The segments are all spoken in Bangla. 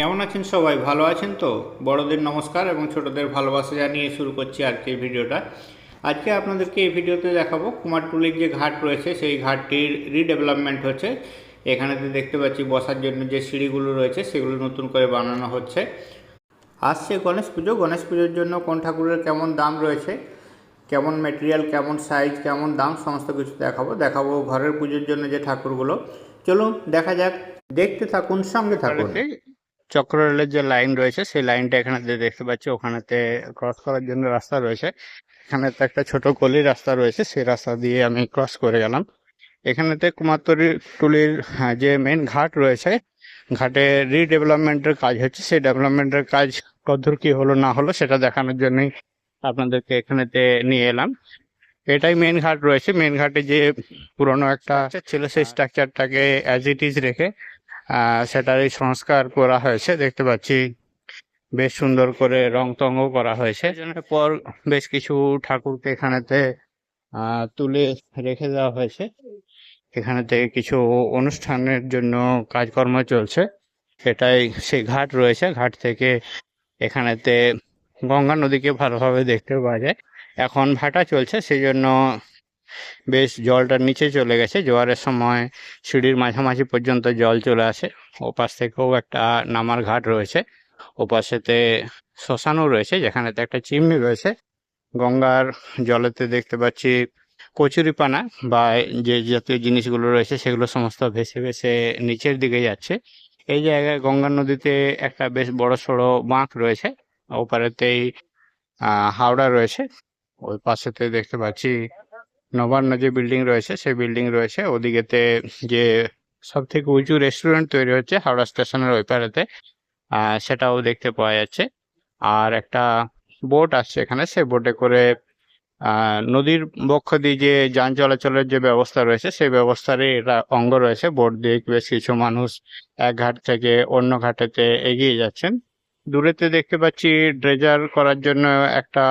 কেমন আছেন সবাই? ভালো আছেন তো? বড়দের নমস্কার এবং ছোটদের ভালোবাসা জানিয়ে শুরু করছি আজকের ভিডিওটা। আজকে আপনাদেরকে এই ভিডিওতে দেখাবো কুমারটুলির যে ঘাট রয়েছে সেই ঘাটটির রিডেভেলপমেন্ট হচ্ছে। এখানেতে দেখতে পাচ্ছি বসার জন্য যে সিঁড়িগুলো রয়েছে সেগুলো নতুন করে বানানো হচ্ছে। আসছে গণেশ পুজো, গণেশ পুজোর জন্য কোন ঠাকুরের কেমন দাম রয়েছে, কেমন মেটেরিয়াল, কেমন সাইজ, কেমন দাম, সমস্ত কিছু দেখাবো ঘরের পুজোর জন্য যে ঠাকুরগুলো। চলুন দেখা যাক, দেখতে থাকুন, সঙ্গে থাকুন। চক্ররেলের যে লাইন রয়েছে সেই লাইনটা এখানে দেখতে পাচ্ছি, ওখানেতে ক্রস করার জন্য রাস্তা রয়েছে। এখানে তো একটা ছোট গলি রাস্তা রয়েছে, সেই রাস্তা দিয়ে আমি ক্রস করে গেলাম। এখানেতে কুমারটুলির যে মেন ঘাট রয়েছে, ঘাটে রিডেভেলপমেন্টের কাজ হচ্ছে। সেই ডেভেলপমেন্টের কাজ কতদূর কি হলো না হলো সেটা দেখানোর জন্যই আপনাদেরকে এখানেতে নিয়ে এলাম। এটাই মেন ঘাট রয়েছে। মেন ঘাটে যে পুরনো একটা ছিল সেই স্ট্রাকচারটাকে অ্যাজ ইট ইজ রেখে সেটারই সংস্কার করা হয়েছে। দেখতে পাচ্ছি বেশ সুন্দর করে রং টংও করা হয়েছে। পর বেশ কিছু ঠাকুরকে এখানেতে তুলে রেখে দেওয়া হয়েছে। এখানে থেকে কিছু অনুষ্ঠানের জন্য কাজকর্ম চলছে। এটাই সেই ঘাট রয়েছে। ঘাট থেকে এখানেতে গঙ্গা নদীকে ভালোভাবে দেখতে পাওয়া যায়। এখন ভাটা চলছে, সেই জন্য বেশ জলটা নিচে চলে গেছে। জোয়ারের সময় সিঁড়ির মাঝামাঝি পর্যন্ত জল চলে আসে। ওপাশ থেকেও একটা নামার ঘাট রয়েছে। ওপাশেতে শ্মশানও রয়েছে, যেখানেতে একটা চিমনি রয়েছে। গঙ্গার জলেতে দেখতে পাচ্ছি কচুরিপানা বা যে জাতীয় জিনিসগুলো রয়েছে সেগুলো সমস্ত ভেসে ভেসে নিচের দিকে যাচ্ছে। এই জায়গায় গঙ্গা নদীতে একটা বেশ বড় সড়ো বাঁক রয়েছে। ওপারেতেই হাওড়া রয়েছে। ওই পাশেতে দেখতে পাচ্ছি নবান্ন যে বিল্ডিং রয়েছে সেই বিল্ডিং রয়েছে। ওদিকেতে যে সব থেকে উঁচু রেস্টুরেন্ট তৈরি হচ্ছে হাওড়া স্টেশনের ওই পারেতে, সেটাও দেখতে পাওয়া যাচ্ছে। আর একটা বোট আসছে এখানে, সেই বোটে করে নদীর বক্ষ দিয়ে যে যান চলাচলের যে ব্যবস্থা রয়েছে সেই ব্যবস্থারই এটা অঙ্গ রয়েছে। বোট দিয়ে বেশ কিছু মানুষ এক ঘাট থেকে অন্য ঘাটেতে এগিয়ে যাচ্ছেন। দূরেতে দেখতে পাচ্ছি ড্রেজার করার জন্য একটা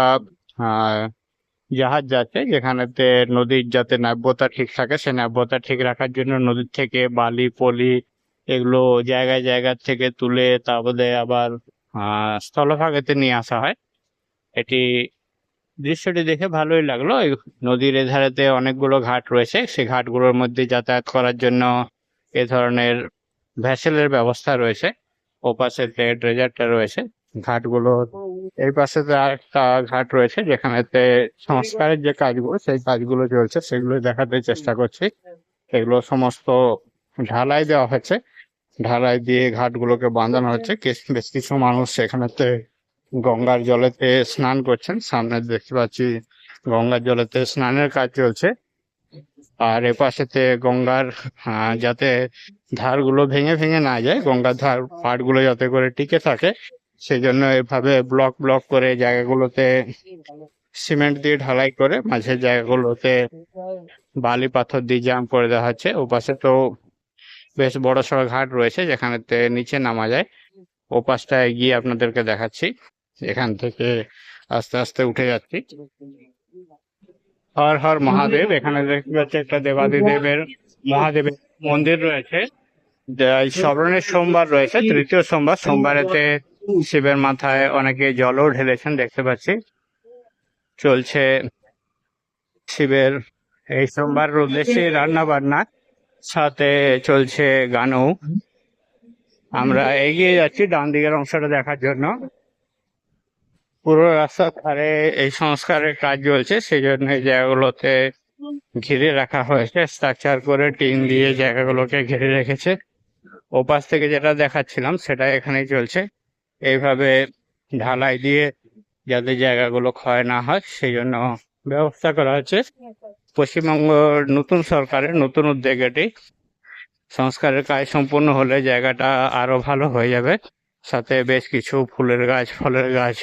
জাহাজ যাচ্ছে, যেখানেতে নদীর যাতে নাব্যতা ঠিক থাকে সে নাব্যতা ঠিক রাখার জন্য নদীর থেকে বালি পলি এগুলো জায়গায় জায়গা থেকে তুলে তারপরে আবার স্থলভাগেতে নিয়ে আসা হয়। এটি দৃশ্যটি দেখে ভালোই লাগলো। এই নদীর এধারেতে অনেকগুলো ঘাট রয়েছে, সেই ঘাটগুলোর মধ্যে যাতায়াত করার জন্য এ ধরনের ভ্যাসেলের ব্যবস্থা রয়েছে। ওপাশেতে ড্রেজারটা রয়েছে। ঘাটগুলো এই পাশেতে আরেকটা ঘাট রয়েছে যেখানেতে সংস্কারের যে কাজগুলো সেই কাজগুলো চলছে, সেগুলো দেখাতে চেষ্টা করছি। এগুলো সমস্ত ঢালাই দেওয়া হচ্ছে। ঢালাই দিয়ে ঘাটগুলোকে বাঁধানো হচ্ছে। বেশ কিছু মানুষ সেখানেতে গঙ্গার জলেতে স্নান করছেন। সামনে দেখতে পাচ্ছি গঙ্গার জলেতে স্নানের কাজ চলছে। আর এপাশেতে গঙ্গার যাতে ধারগুলো ভেঙে ভেঙে না যায়, গঙ্গার ধার পাড়গুলো যাতে করে টিকে থাকে সেই জন্য এভাবে ব্লক ব্লক করে জায়গাগুলোতে সিমেন্ট দিয়ে ঢালাই করে মাঝের জায়গাগুলোতে বালি পাথর দিয়ে জাম করে দেওয়া হচ্ছে। ওপাশে তো বেশ বড় সড়ো ঘাট রয়েছে যেখানেতে নিচে নামা যায়। ওপাশটায় গিয়ে আপনাদেরকে দেখাচ্ছি। এখান থেকে আস্তে আস্তে উঠে যাচ্ছি। হর হর মহাদেব। এখানে দেখতে পাচ্ছি একটা দেবাদিদেবের মহাদেবের মন্দির রয়েছে। শ্রাবণের সোমবার রয়েছে, তৃতীয় সোমবার। সোমবারেতে শিবের মাথায় অনেকে জলও ঢেলেছেন দেখতে পাচ্ছি। চলছে শিবের এই সোমবার উদ্দেশ্যে রান্না বান্না, সাথে চলছে গানও। আমরা এগিয়ে যাচ্ছি ডান দিকের অংশটা দেখার জন্য। পুরো রাস্তার ধারে এই সংস্কারের কাজ চলছে, সেই জন্য এই জায়গাগুলোতে ঘিরে রাখা হয়েছে। স্ট্রাকচার করে টিন দিয়ে জায়গাগুলোকে ঘিরে রেখেছে। ওপাশ থেকে যেটা দেখাচ্ছিলাম সেটা এখানেই চলছে। এইভাবে ঢালাই দিয়ে যাতে জায়গাগুলো ক্ষয় না হয় সেই জন্য ব্যবস্থা করা হচ্ছে। পশ্চিমবঙ্গ নতুন সরকারের নতুন উদ্যোগ এটি। সংস্কারের কাজ সম্পূর্ণ হলে জায়গাটা আরো ভালো হয়ে যাবে। সাথে বেশ কিছু ফুলের গাছ, ফলের গাছ,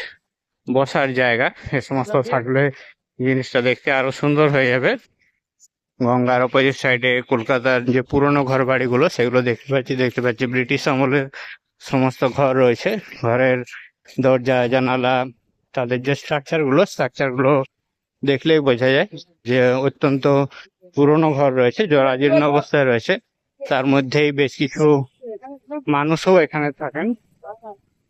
বসার জায়গা এ সমস্ত থাকলে জিনিসটা দেখতে আরো সুন্দর হয়ে যাবে। গঙ্গার অপোজিট সাইডে কলকাতার যে পুরনো ঘর বাড়িগুলো সেগুলো দেখতে পাচ্ছি ব্রিটিশ আমলের সমস্ত ঘর রয়েছে। ঘরের দরজা জানালা, তাদের যে স্ট্রাকচারগুলো দেখলেই বোঝা যায় যে অত্যন্ত পুরনো ঘর রয়েছে, জরাজীর্ণ অবস্থায় রয়েছে। তার মধ্যেই বেশ কিছু মানুষও এখানে থাকেন।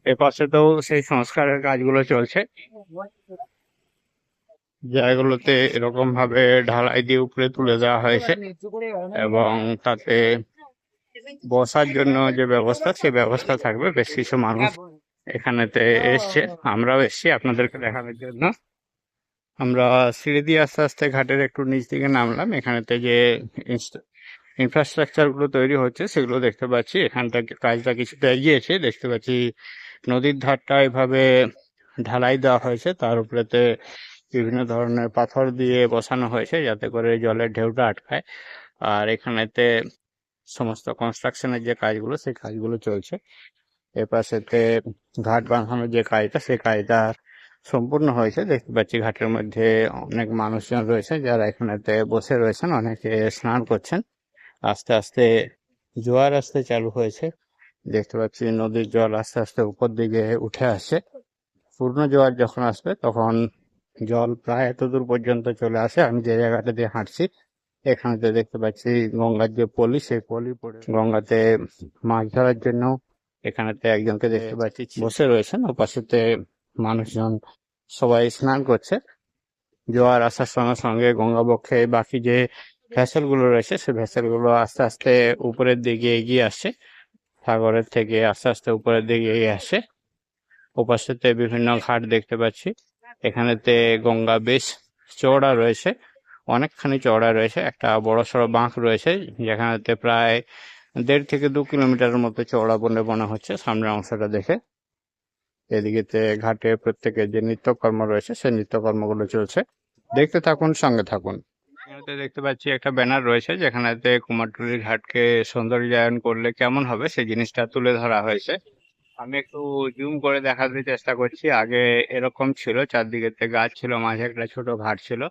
এপাশে তো সেই সংস্কারের কাজগুলো চলছে, জায়গাগুলোতে এরকম ভাবে ঢালাই দিয়ে উপরে তুলে দেওয়া হয়েছে এবং তাতে বসার জন্য যে ব্যবস্থা সেই ব্যবস্থা থাকবে। বেশ কিছু মানুষ এখানেতে এসছে, আমরাও এসছি আপনাদেরকে দেখানোর জন্য। আমরা সিঁড়ি দিয়ে আস্তে আস্তে ঘাটের একটু নিচ দিকে নামলাম। এখানেতে যে ইনফ্রাস্ট্রাকচার গুলো তৈরি হচ্ছে সেগুলো দেখতে পাচ্ছি। এখানটা কাজটা কিছুটা এগিয়েছে, দেখতে পাচ্ছি নদীর ধারটা এভাবে ঢালাই দেওয়া হয়েছে, তার উপরেতে বিভিন্ন ধরনের পাথর দিয়ে বসানো হয়েছে যাতে করে জলের ঢেউটা আটকায়। আর এখানেতে সমস্ত কনস্ট্রাকশনের যে কাজগুলো সেই কাজগুলো চলছে। এপাশেতে ঘাট বাঁধানোর যে কাজটা সেই কাজটা সম্পূর্ণ হয়েছে। দেখতে পাচ্ছি ঘাটের মধ্যে অনেক মানুষজন রয়েছে যারা এখানেতে বসে রয়েছেন, অনেকে স্নান করছেন। আস্তে আস্তে জোয়ার আসতে চালু হয়েছে, দেখতে পাচ্ছি নদীর জল আস্তে আস্তে উপর দিকে উঠে আসছে। পূর্ণ জোয়ার যখন আসবে তখন জল প্রায় এতদূর পর্যন্ত চলে আসে। আমি যে জায়গাটা দিয়ে হাঁটছি এখানেতে দেখতে পাচ্ছি গঙ্গার যে পলি, সেই পলি পড়ে গঙ্গাতে মাছ ধরার জন্য এখানেতে একজনকে দেখতে পাচ্ছি বসে রয়েছেন। ও পাশেতে মানুষজন সবাই স্নান করছে। জোয়ার আসার সঙ্গে সঙ্গে গঙ্গাবক্ষে বাকি যে ভেসেল গুলো রয়েছে সেই ভেসেল গুলো আস্তে আস্তে উপরের দিকে এগিয়ে আসছে, সাগরের থেকে আস্তে আস্তে উপরের দিকে এগিয়ে আসছে। ওপাশেতে বিভিন্ন ঘাট দেখতে পাচ্ছি। এখানেতে গঙ্গা বেশ চওড়া রয়েছে, অনেকখানি চওড়া রয়েছে। একটা বড় সড়ো বাঁক রয়েছে যেখানেতে প্রায় 1.5 থেকে 2 কিলোমিটারের মতো চওড়া বলে মনে হচ্ছে সামনের অংশটা দেখে। এদিকেতে ঘাটে প্রত্যেকের যে নিত্যকর্ম রয়েছে সেই নিত্যকর্মগুলো চলছে। দেখতে থাকুন, সঙ্গে থাকুন। এখানেতে দেখতে পাচ্ছি একটা ব্যানার রয়েছে যেখানেতে কুমারটুলির ঘাটকে সৌন্দর্যায়ন করলে কেমন হবে সেই জিনিসটা তুলে ধরা হয়েছে। আমি একটু জুম করে দেখাতে চেষ্টা করছি। আগে এরকম ছিল, চারদিকেতে গাছ ছিল, মাঝে একটা ছোট ঘাট ছিল।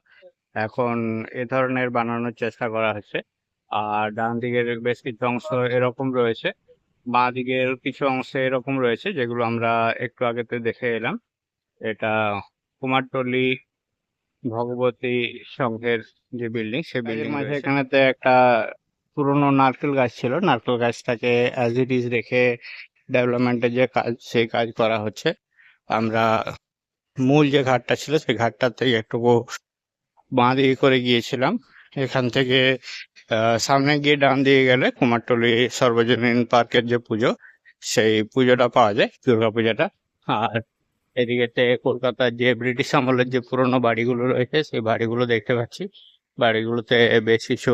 এখন এ ধরনের বানানোর চেষ্টা করা হচ্ছে। আর ডান দিকের বেশ কিছু অংশ এরকম রয়েছে, বাঁ দিকের কিছু অংশ এরকম রয়েছে, যেগুলো আমরা একটু আগেতে দেখে এলাম। এটা কুমারটুলি ভগবতী সংঘের যে বিল্ডিং, সেই বিল্ডিং মাঝে এখানেতে একটা পুরনো নারকেল গাছ ছিল। নারকেল গাছটাকে অ্যাজ ইট ইজ রেখে ডেভেলপমেন্টের যে কাজ সেই কাজ করা হচ্ছে। আমরা মূল যে ঘাটটা ছিল সেই ঘাটটাতে একটু বাঁ দিকে করে গিয়েছিলাম। এখান থেকে সামনে গিয়ে ডান দিকে গেলে কুমারটুলি সর্বজনীন পার্কের যে পুজো সেই পুজোটা পাওয়া যায়, দুর্গা পূজাটা। আর এদিকেতে কলকাতার যে ব্রিটিশ আমলের যে পুরনো বাড়িগুলো রয়েছে সেই বাড়িগুলো দেখতে পাচ্ছি। বাড়িগুলোতে বেশ কিছু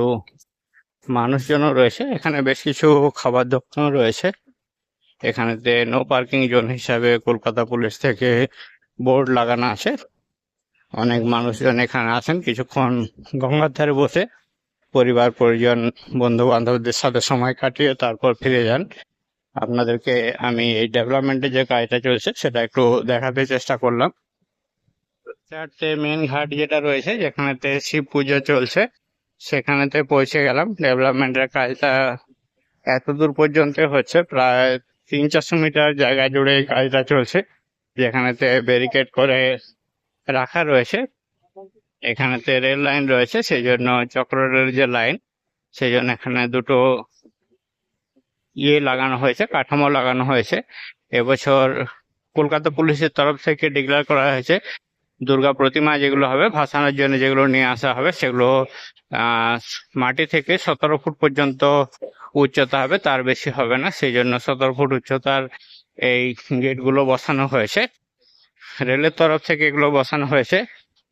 মানুষজনও রয়েছে। এখানে বেশ কিছু খাবার দোকানও রয়েছে। এখানেতে নো পার্কিং জোন হিসাবে কলকাতা পুলিশ থেকে বোর্ড লাগানো আছে। অনেক মানুষজন এখানে আছেন কিছুক্ষণ গঙ্গার ধারে বসে পরিবার পরিজন বন্ধু বান্ধবদের সাথে সময় কাটিয়ে তারপর ফিরে যান। আপনাদেরকে আমি এই ডেভেলপমেন্টের যে কাজটা চলছে সেটা একটু দেখাতে চেষ্টা করলাম। চারটে মেন ঘাট যেটা রয়েছে যেখানেতে শিব পুজো চলছে সেখানেতে পৌঁছে গেলাম। ডেভেলপমেন্টের কাজটা এতদূর পর্যন্ত হচ্ছে, প্রায় 300-400 মিটার জায়গা জুড়ে এই কাজটা চলছে, যেখানেতে ব্যারিকেড করে রাখা রয়েছে। এখানেতে রেল লাইন রয়েছে, সেই জন্য চক্ররেল যে লাইন সেই জন্য এখানে দুটো লাগানো হয়েছে, কাঠামো লাগানো হয়েছে। এবছর কলকাতা পুলিশের তরফ থেকে ডিক্লেয়ার করা হয়েছে দুর্গা প্রতিমা যেগুলো হবে ভাসানোর জন্য, যেগুলো নিয়ে আসা হবে সেগুলো মাটি থেকে 17 ফুট পর্যন্ত উচ্চতা হবে, তার বেশি হবে না। সেই জন্য 17 ফুট উচ্চতার এই গেটগুলো বসানো হয়েছে। রেলের তরফ থেকে এগুলো বসানো হয়েছে।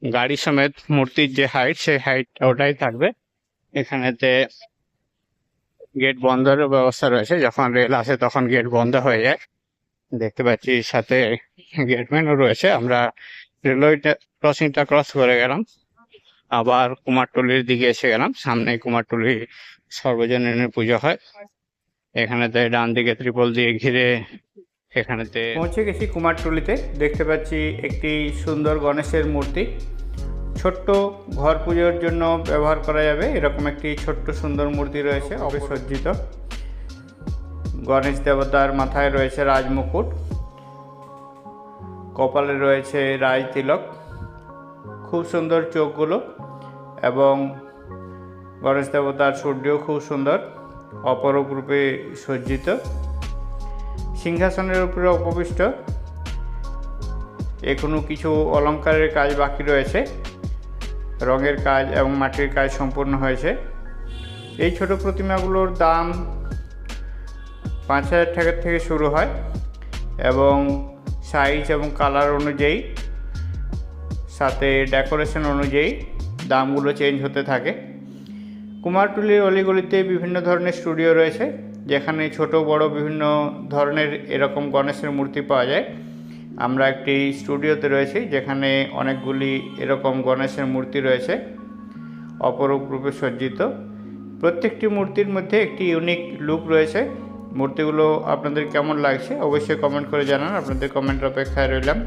গাড়ি সমেত মূর্তির যে হাইট সেই হাইট ওটাই থাকবে। এখানেতে গেট বন্ধের ব্যবস্থা রয়েছে, যখন রেল আসে তখন গেট বন্ধ হয়ে যায়। দেখতে পাচ্ছি সাথে গেটম্যানও রয়েছে। আমরা রেলওয়ে ক্রসিংটা ক্রস করে গেলাম, আবার কুমারটুলির দিকে এসে গেলাম। সামনে কুমারটুলি সর্বজনীনের পুজো হয়। এখানেতে ডান দিকে ত্রিপল দিয়ে ঘিরে এখানেতে পৌঁছে গেছি কুমারটুলিতে। দেখতে পাচ্ছি একটি সুন্দর গণেশের মূর্তি, ছোট্ট ঘর পুজোর জন্য ব্যবহার করা যাবে এরকম একটি ছোট্ট সুন্দর মূর্তি রয়েছে, অবিসজ্জিত। গণেশ দেবতার মাথায় রয়েছে রাজমুকুট, কপালে রয়েছে রাজ তিলক, খুব সুন্দর চোখগুলো, এবং গণেশ দেবতার সূর্যও খুব সুন্দর অপরূপ রূপে সজ্জিত। সিংহাসনের উপরে উপবিষ্ট। এখনও কিছু অলঙ্কারের কাজ বাকি রয়েছে, রঙের কাজ এবং মাটির কাজ সম্পূর্ণ হয়েছে। এই ছোট প্রতিমাগুলোর দাম 5,000 টাকা থেকে শুরু হয় এবং সাইজ এবং কালার অনুযায়ী সাথে ডেকোরেশন অনুযায়ী দামগুলো চেঞ্জ হতে থাকে। কুমারটুলির অলিগলিতে বিভিন্ন ধরনের স্টুডিও রয়েছে, যেখানে ছোট বড় বিভিন্ন ধরনের এরকম গণেশের মূর্তি পাওয়া যায়। আমরা একটি স্টুডিওতে রয়েছি, যেখানে অনেকগুলি এরকম গণেশের মূর্তি রয়েছে অপরূপ রূপে সজ্জিত। প্রত্যেকটি মূর্তির মধ্যে একটি ইউনিক লুক রয়েছে। মূর্তিগুলো আপনাদের কেমন লাগছে অবশ্যই কমেন্ট করে জানান, আপনাদের কমেন্টের অপেক্ষায় রইলাম।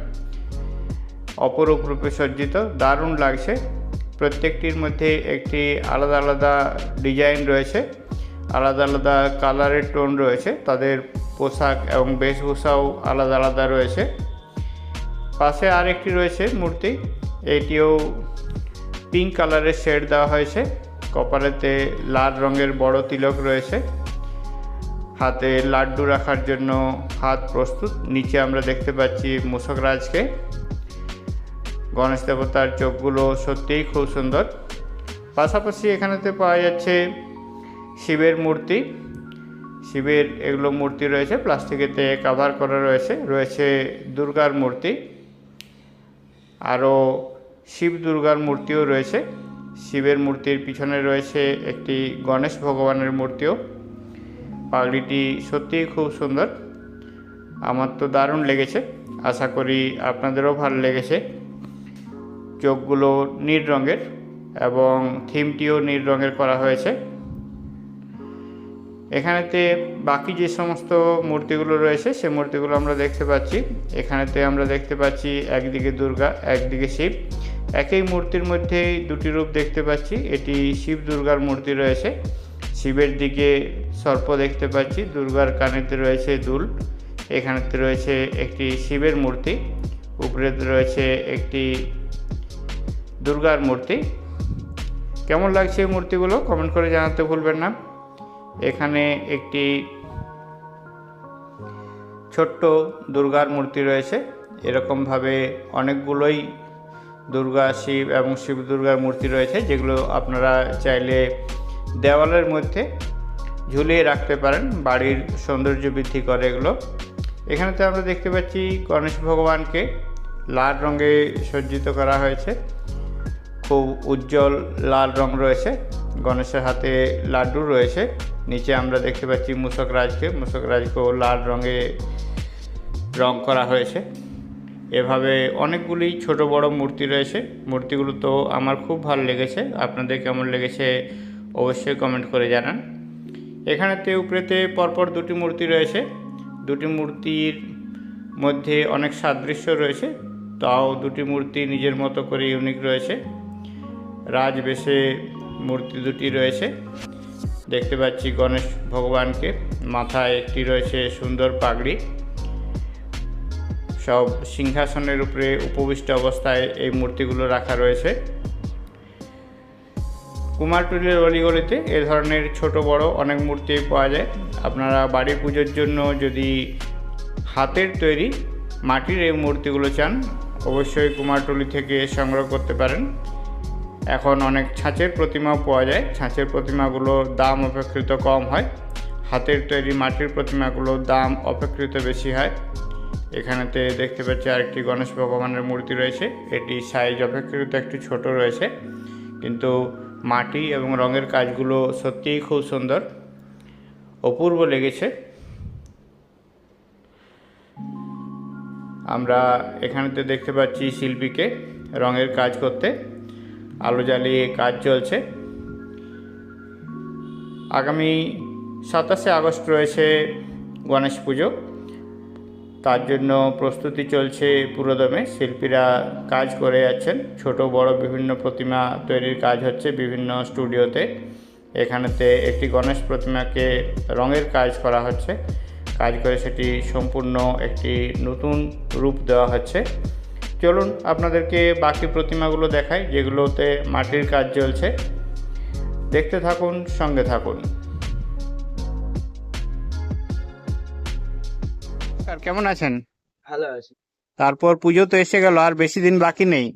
অপরূপ রূপে সজ্জিত, দারুণ লাগছে। প্রত্যেকটির মধ্যে একটি আলাদা আলাদা ডিজাইন রয়েছে, আলাদা আলাদা কালারের টোন রয়েছে, তাদের পোশাক এবং বেশভূষাও আলাদা আলাদা রয়েছে। পাশে আরেকটি রয়েছে মূর্তি, এটিও পিঙ্ক কালারের শেড দেওয়া হয়েছে, কপালেতে লাল রঙের বড় তিলক রয়েছে, হাতে লাড্ডু রাখার জন্য হাত প্রস্তুত। নিচে আমরা দেখতে পাচ্ছি মূষকরাজকে। গণেশ দেবতার চোখগুলো সত্যিই খুব সুন্দর। পাশাপাশি এখানেতে পাওয়া যাচ্ছে শিবের মূর্তি। শিবের এগুলো মূর্তি রয়েছে, প্লাস্টিকেতে কভার করা রয়েছে দুর্গার মূর্তি, আরও শিব দুর্গার মূর্তিও রয়েছে। শিবের মূর্তির পিছনে রয়েছে একটি গণেশ ভগবানের মূর্তিও। পাগড়িটি সত্যিই খুব সুন্দর, আমার তো দারুণ লেগেছে, আশা করি আপনাদেরও ভালো লেগেছে। চোখগুলো নীল রঙের এবং থিমটিও নীল রঙের করা হয়েছে। এখানেতে বাকি যে সমস্ত মূর্তিগুলো রয়েছে সে মূর্তিগুলো আমরা দেখতে পাচ্ছি। এখানেতে আমরা দেখতে পাচ্ছি একদিকে দুর্গা, একদিকে শিব। একই মূর্তির মধ্যে দুটি রূপ দেখতে পাচ্ছি। এটি শিব দুর্গার মূর্তি রয়েছে, শিবের দিকে সর্প দেখতে পাচ্ছি, দুর্গার কানেতে রয়েছে দুল। এখানেতে রয়েছে একটি শিবের মূর্তি, উপরে রয়েছে একটি দুর্গার মূর্তি। কেমন লাগছে এই মূর্তিগুলো কমেন্ট করে জানাতে ভুলবেন না। এখানে একটি ছোট্ট দুর্গার মূর্তি রয়েছে। এরকমভাবে অনেকগুলোই দুর্গা, শিব এবং শিব দুর্গার মূর্তি রয়েছে, যেগুলো আপনারা চাইলে দেওয়ালের মধ্যে ঝুলিয়ে রাখতে পারেন, বাড়ির সৌন্দর্য বৃদ্ধি করে এগুলো। এখানেতে আমরা দেখতে পাচ্ছি গণেশ ভগবানকে লাল রঙে সজ্জিত করা হয়েছে, খুব উজ্জ্বল লাল রং রয়েছে। গণেশের হাতে লাড্ডু রয়েছে। নিচে আমরা দেখতে পাচ্ছি মূষকরাজকেও লাল রঙে রং করা হয়েছে। এভাবে অনেকগুলি ছোট বড় মূর্তি রয়েছে। মূর্তিগুলো তো আমার খুব ভালো লেগেছে, আপনাদের কেমন লেগেছে অবশ্যই কমেন্ট করে জানান। এখানেতে উপরেতে পরপর দুটি মূর্তি রয়েছে। দুটি মূর্তির মধ্যে অনেক সাদৃশ্য রয়েছে, তাও দুটি মূর্তি নিজের মতো করে ইউনিক রয়েছে। রাজবেশে মূর্তি দুটি রয়েছে। দেখতে পাচ্ছি গণেশ ভগবানকে, মাথায় একটি রয়েছে সুন্দর পাগড়ি। সব সিংহাসনের উপরে উপবিষ্ট অবস্থায় এই মূর্তিগুলো রাখা রয়েছে। কুমারটুলির অলিগলিতে এ ধরনের ছোট বড় অনেক মূর্তি পাওয়া যায়। আপনারা বাড়ি পুজোর জন্য যদি হাতের তৈরি মাটির এই মূর্তিগুলো চান, অবশ্যই কুমারটুলি থেকে সংগ্রহ করতে পারেন। এখন অনেক ছাঁচের প্রতিমাও পাওয়া যায়। ছাঁচের প্রতিমাগুলোর দাম অপেক্ষাকৃত কম হয়, হাতের তৈরি মাটির প্রতিমাগুলোর দাম অপেক্ষাকৃত বেশি হয়। এখানেতে দেখতে পাচ্ছি আরেকটি গণেশ ভগবানের মূর্তি রয়েছে। এটি সাইজ অপেক্ষাকৃত একটু ছোট রয়েছে, কিন্তু মাটি এবং রঙের কাজগুলো সত্যিই খুব সুন্দর, অপূর্ব লেগেছে। আমরা এখানেতে দেখতে পাচ্ছি শিল্পীকে রঙের কাজ করতে, আলো জ্বালিয়ে কাজ চলছে। আগামী 27শে আগস্ট রয়েছে গণেশ পুজো, তার জন্য প্রস্তুতি চলছে পুরোদমে। শিল্পীরা কাজ করে যাচ্ছেন, ছোট বড় বিভিন্ন প্রতিমা তৈরির কাজ হচ্ছে বিভিন্ন স্টুডিওতে। এখানেতে একটি গণেশ প্রতিমাকে রঙের কাজ করা হচ্ছে, কাজ করে সেটি সম্পূর্ণ একটি নতুন রূপ দেওয়া হচ্ছে। চলুন আপনাদেরকে বাকি প্রতিমাগুলো দেখাই, যেগুলোতে মাটির কাজ চলছে। দেখতে থাকুন, সঙ্গে থাকুন। কেমন আছেন? ভালো আছি। তারপর পুজো তো এসে গেল, আর বেশি দিন বাকি নেই।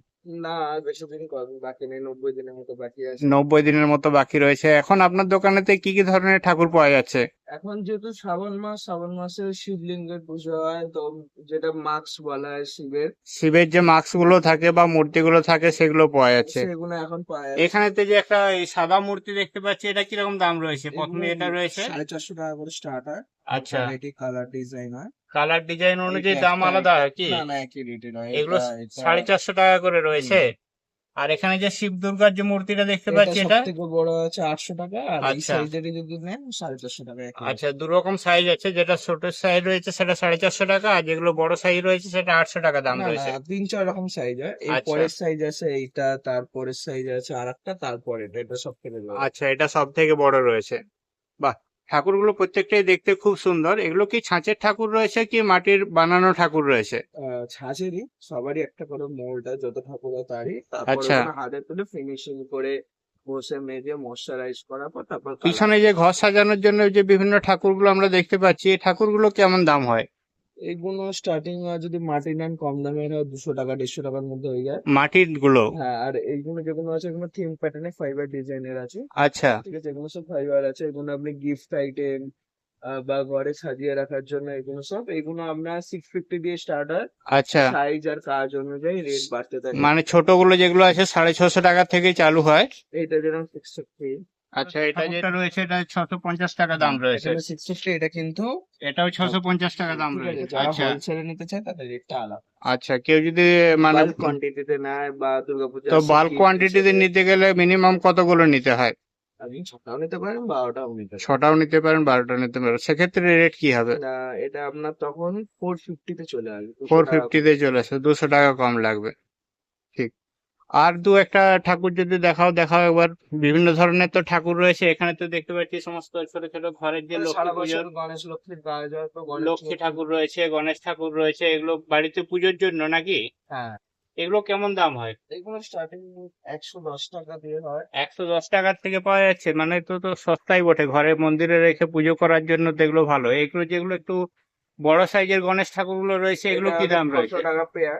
না, আর বেশি দিন বাকি নেই, 90 দিনের মতো বাকি আছে। 90 দিনের মতো বাকি রয়েছে। এখন আপনার দোকানেতে কি কি ধরনের ঠাকুর পাওয়া যাচ্ছে? এখন যেহেতু শ্রাবণ মাস, শ্রাবণ মাসে শিবলিঙ্গের পুজো হয়, তো যেটা মাস্ক বলা হয় শিবের, শিবের যে মাস্ক গুলো থাকে বা মূর্তিগুলো থাকে সেগুলো পাওয়া যাচ্ছে। সেগুলো এখন পাওয়া যাচ্ছে। এখানেতে যে একটা এই সাদা মূর্তি দেখতে পাচ্ছি, এটা কিরকম দাম রয়েছে? প্রথমে এগুলো এটা রয়েছে। 450 টাকা করে স্টার্ট হয়। আচ্ছা, এটি কালার ডিজাইন হয়। কালার ডিজাইন এইটা অনুযায়ী দাম একটা আলাদা হয় কি? না না, একই রেটে নয়। এগুলো এটা এটা 450 টাকা করে হুম, রয়েছে। আর এখানে যে শিব দুর্গার যে মূর্তিটা দেখতে এটা পাচ্ছি সব এটা। থেকে বড় আছে 800 টাকা, আর এই আচ্ছা সাইজেরই যদি নেন 450 টাকা একই আছে। আচ্ছা, দু রকম সাইজ আছে, যেটা ছোট সাইজ রয়েছে সেটা 450 টাকা, আর যেগুলো বড় সাইজ রয়েছে সেটা 800 টাকা দাম না না, রয়েছে। 3-4 রকম সাইজ হয়। এর আচ্ছা পরের সাইজ আছে এইটা, তারপরের সাইজ আছে আর একটা, তারপরে এটা সব থেকে বড়। আচ্ছা, এটা সব থেকে বড় রয়েছে। বাহ, ঠাকুরগুলো প্রত্যেকটাই দেখতে খুব সুন্দর। এগুলো কি ছাঁচের ঠাকুর রয়েছে কি মাটির বানানো ঠাকুর রয়েছে? ছাঁচেরই, সবারই একটা করে মোল্ড হয়, যত ঠাকুর হয় তারই। তারপর আচ্ছা, ওখানে হাতে তুলে ফিনিশিং করে ঘষে মেজে ময়শ্চারাইজ করার পর তারপর কালার। পিছনে যে ঘর সাজানোর জন্য যে বিভিন্ন ঠাকুরগুলো আমরা দেখতে পাচ্ছি, এই ঠাকুরগুলো কেমন দাম হয়? এইগুলো স্টার্টিং যদি মাটি নেন কম দামের হয় 200 টাকা 150 টাকার মধ্যে হয়ে যায়। মাটির গুলো? হ্যাঁ, আর এইগুলো যেগুলো আছে এগুলো থিম প্যাটার্নে ফাইবার ডিজাইনের আছে। আচ্ছা ঠিক আছে, এগুলো সব ফাইবার আছে। এগুলো আপনি গিফট আইটেম বা ঘরে সাজিয়ে রাখার জন্য, এগুলো আপনার 650 দিয়ে স্টার্ট হয়। আচ্ছা, সাইজ আর কাজ অনুযায়ী রেট বাড়তে থাকে। মানে ছোটগুলো যেগুলো আছে 650 টাকা থেকে চালু হয়। এইটা যেরকম 650, আচ্ছা, এটা যেটা রয়েছে এটা 650 টাকা দাম রয়েছে। এটা 650, এটা কিন্তু এটাও 650 টাকা দাম ঠিক আছে, রয়েছে। যারা আচ্ছা হোলসেলে নিতে চায় তাদের রেটটা আলাদা। আচ্ছা, কেউ যদি মানে বাল্ক কোয়ান্টিটিতে নেয় বা দুর্গাপূজা তো আসছে বাল্ক gift কোয়ান্টিটিতে হিসেবে, নিতে গেলে মিনিমাম কতগুলো নিতে হয়? আপনি 6টাও নিতে পারেন 12টাও নিতে পারেন। 6টাও নিতে পারেন, 12টা নিতে পারেন, সেক্ষেত্রে রেট কি হবে? এটা আপনার তখন 450 তে চলে আসবে, 200 টাকা 450-তে চলে আসে, 200 টাকা কম লাগবে। ঠিক। আর দু একটা ঠাকুর যদি দেখাও একবার। বিভিন্ন ধরনের তো ঠাকুর রয়েছে এখানে, তো দেখতে পাচ্ছি সমস্ত ছোট ছোট ঘরের যে লক্ষ্মী সারা পুজোর বছর গণেশ লক্ষ্মীর কাজ হয়, তো গণেশ লক্ষ্মী ঠাকুর রয়েছে, গণেশ ঠাকুর রয়েছে, এগুলো বাড়িতে পুজোর জন্য নাকি? হ্যাঁ, এগুলো কেমন দাম হয়? এগুলো স্টার্টিং 110 টাকা দিয়ে হয়। 110 টাকার থেকে পাওয়া যাচ্ছে, মানে তো সস্তাই বটে। ঘরে মন্দিরে রেখে পুজো করার জন্য তো এগুলো ভালো। এগুলো যেগুলো একটু বড় সাইজের গণেশ ঠাকুরগুলো রয়েছে, এগুলো এটা কি দাম 600 রয়েছে? টাকা পেয়ার।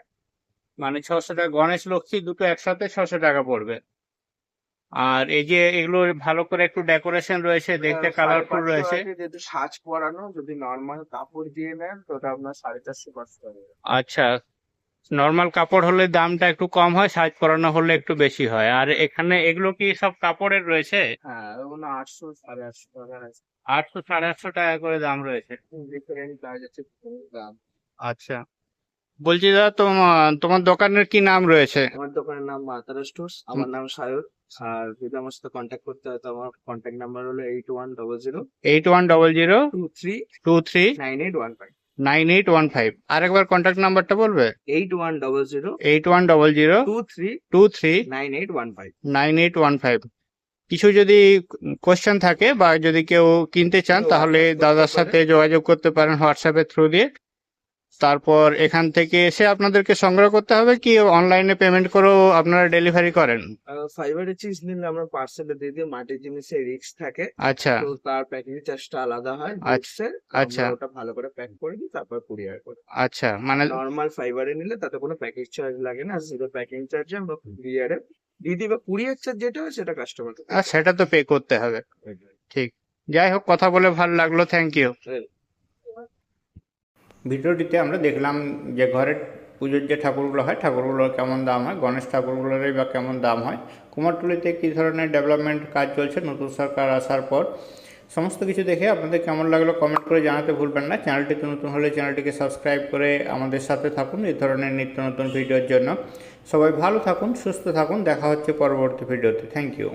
মানে 600 টাকা, গণেশ লক্ষ্মী দুটো একসাথে 600 টাকা পড়বে। আর এই যে এগুলো ভালো করে একটু ডেকোরেশন রয়েছে, দেখতে কালারফুল 550 রয়েছে। আছে, যেহেতু সাজ পরানো, যদি নর্মাল কাপড় দিয়ে নেন তো ওটা আপনার 450-500 টাকা। আচ্ছা, নর্মাল কাপড় হলে দামটা একটু কম হয়, সাজ করানো হলে একটু বেশি হয়। আর এখানে এগুলো কি সব কাপড়ের রয়েছে? হ্যাঁ, ওগুলো 800 850 টাকা আছে। 800-850 টাকা করে দাম রয়েছে। ডিফারেন্ট কাজ আছে, দাম। আচ্ছা, বলছি দাদা, তোমার দোকানের কি নাম রয়েছে? আমার দোকানের নাম মা তারা স্টোর্স, আমার নাম সায়র। আর যদি আমার সাথে কন্ট্যাক্ট করতে হয় তো আমার কন্ট্যাক্ট নাম্বার হলো 8100 8100 23 23 9815। 9815। আরেকবার কন্ট্যাক্ট নাম্বারটা বলবে? 8100 8100 23 23 9815। 9815। কিছু যদি কোশ্চেন থাকে বা যদি কেউ কিনতে চান, তাহলে হোয়াটসঅ্যাপ করতে দাদার পারে। সাথে যোগাযোগ করতে পারেন হোয়াটসঅ্যাপের থ্রু দিয়ে। তারপর এখান থেকে এসে আপনাদেরকে সংগ্রহ করতে হবে কি অনলাইনে পেমেন্ট করেও আপনারা ডেলিভারি করেন? ফাইবারের চিজ নিলে আমরা পার্সেলে দিয়ে দিই, মাটির জিনিসের রিস্ক থাকে, আচ্ছা তো তার প্যাকিং চার্জটা আলাদা হয় আচ্ছা গুডসের। আচ্ছা আমরা ওটা ভালো করে প্যাক করে দিই, তারপর কুরিয়ার করি। আচ্ছা, মানে নর্মাল ফাইবারে নিলে তাতে কোনো প্যাকেজ চার্জ লাগে না, জিরো প্যাকিং চার্জে আমরা কুরিয়ারে দিয়ে দিই, বা কুরিয়ার চার্জ যেটা হয় সেটা কাস্টমারকে pay করতে সেটা তো পে করতে হবে। হবে। ঠিক। যাই হোক, কথা বলে ভালো লাগলো, থ্যাংক ইউ। ভিডিওটিতে আমরা দেখলাম যে ঘরের পুজোর যে ঠাকুরগুলো হয়, ঠাকুরগুলোর কেমন দাম হয়, গণেশ ঠাকুরগুলোরই বা কেমন দাম হয়, কুমারটুলিতে কী ধরনের ডেভেলপমেন্ট কাজ চলছে নতুন সরকার আসার পর, সমস্ত কিছু দেখে আপনাদের কেমন লাগলো কমেন্ট করে জানাতে ভুলবেন না। চ্যানেলটিতে নতুন হলে চ্যানেলটিকে সাবস্ক্রাইব করে আমাদের সাথে থাকুন এই ধরনের নিত্য নতুন ভিডিওর জন্য। সবাই ভালো থাকুন, সুস্থ থাকুন, দেখা হচ্ছে পরবর্তী ভিডিওতে। Thank you.